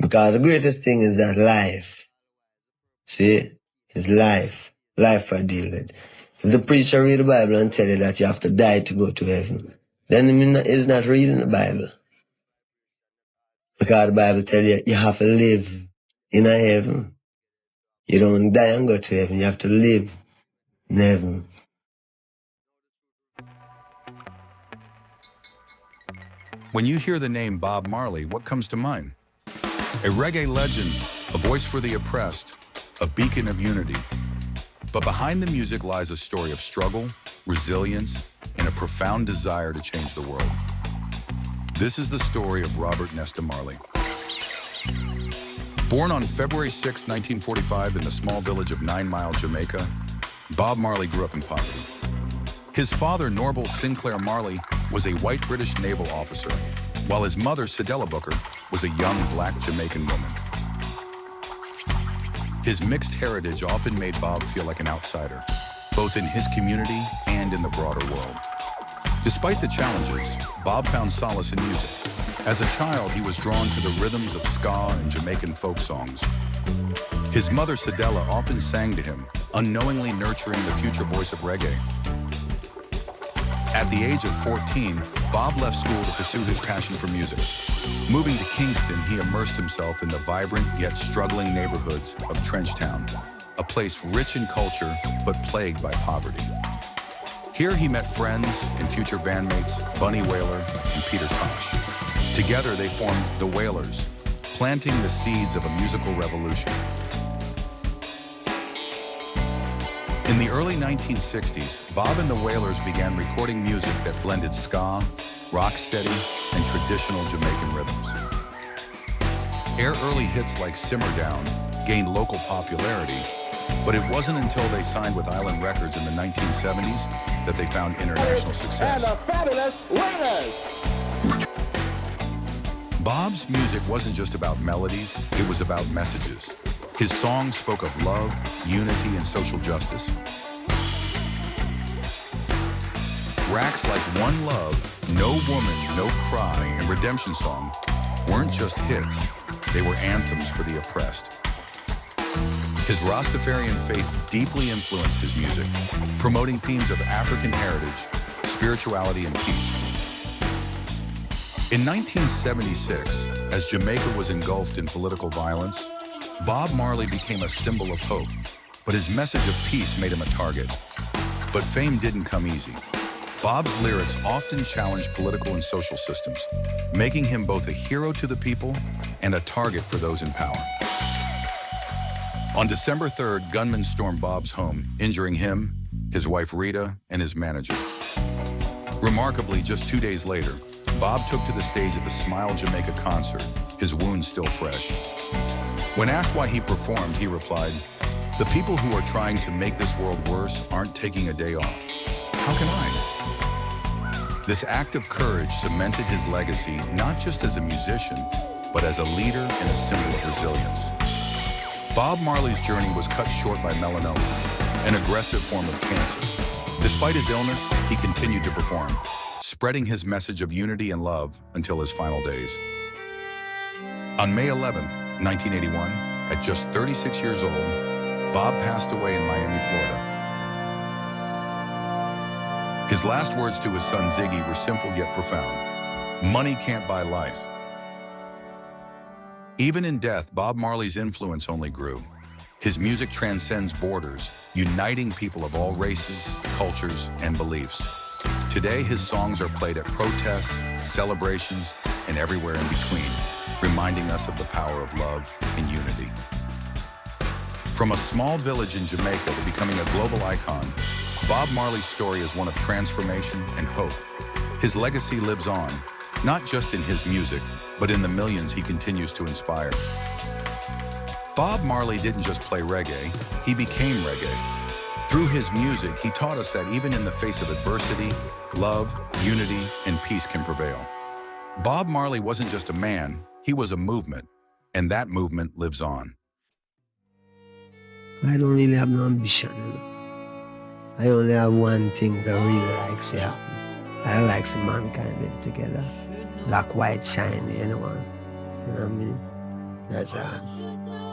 Because the greatest thing is that life. See? It's life. Life I deal with. If the preacher read the Bible and tell you that you have to die to go to heaven, then he's not reading the Bible. Because the Bible tells you you have to live in a heaven. You don't die and go to heaven. You have to live in heaven. When you hear the name Bob Marley, what comes to mind? A reggae legend, a voice for the oppressed, a beacon of unity. But behind the music lies a story of struggle, resilience, and a profound desire to change the world. This is the story of Robert Nesta Marley. Born on February 6, 1945 in the small village of 9 Mile, Jamaica, Bob Marley grew up in poverty. His father, Norval Sinclair Marley, was a white British naval officer, while his mother, Cedella Booker, was a young black Jamaican woman. His mixed heritage often made Bob feel like an outsider, both in his community and in the broader world. Despite the challenges, Bob found solace in music. As a child, he was drawn to the rhythms of ska and Jamaican folk songs. His mother, Cedella, often sang to him, unknowingly nurturing the future voice of reggae. At the age of 14, Bob left school to pursue his passion for music. Moving to Kingston, he immersed himself in the vibrant yet struggling neighborhoods of Trenchtown, a place rich in culture but plagued by poverty. Here he met friends and future bandmates Bunny Wailer and Peter Tosh. Together they formed the Wailers, planting the seeds of a musical revolution. In the early 1960s, Bob and the Wailers began recording music that blended ska, rocksteady, and traditional Jamaican rhythms. Their early hits like Simmer Down gained local popularity, but it wasn't until they signed with Island Records in the 1970s that they found international success. And the fabulous Wailers! Bob's music wasn't just about melodies, it was about messages. His songs spoke of love, unity, and social justice. Tracks like One Love, No Woman, No Cry, and Redemption Song weren't just hits, they were anthems for the oppressed. His Rastafarian faith deeply influenced his music, promoting themes of African heritage, spirituality, and peace. In 1976, as Jamaica was engulfed in political violence, Bob Marley became a symbol of hope, but his message of peace made him a target. But fame didn't come easy. Bob's lyrics often challenged political and social systems, making him both a hero to the people and a target for those in power. On December 3rd, gunmen stormed Bob's home, injuring him, his wife Rita, and his manager. Remarkably, just 2 days later, Bob took to the stage at the Smile Jamaica concert, his wounds still fresh. When asked why he performed, he replied, "The people who are trying to make this world worse aren't taking a day off. How can I?" This act of courage cemented his legacy not just as a musician, but as a leader and a symbol of resilience. Bob Marley's journey was cut short by melanoma, an aggressive form of cancer. Despite his illness, he continued to perform, spreading his message of unity and love until his final days. On May 11th, 1981, at just 36 years old, Bob passed away in Miami, Florida. His last words to his son Ziggy were simple yet profound. "Money can't buy life." Even in death, Bob Marley's influence only grew. His music transcends borders, uniting people of all races, cultures, and beliefs. Today, his songs are played at protests, celebrations, and everywhere in between, reminding us of the power of love and unity. From a small village in Jamaica to becoming a global icon, Bob Marley's story is one of transformation and hope. His legacy lives on, not just in his music, but in the millions he continues to inspire. Bob Marley didn't just play reggae, he became reggae. Through his music, he taught us that even in the face of adversity, love, unity, and peace can prevail. Bob Marley wasn't just a man, he was a movement, and that movement lives on. I don't really have no ambition, you know. I only have one thing that I really like to happen. I like some mankind live together. Black, white, shiny, anyone. You know what I mean? That's right.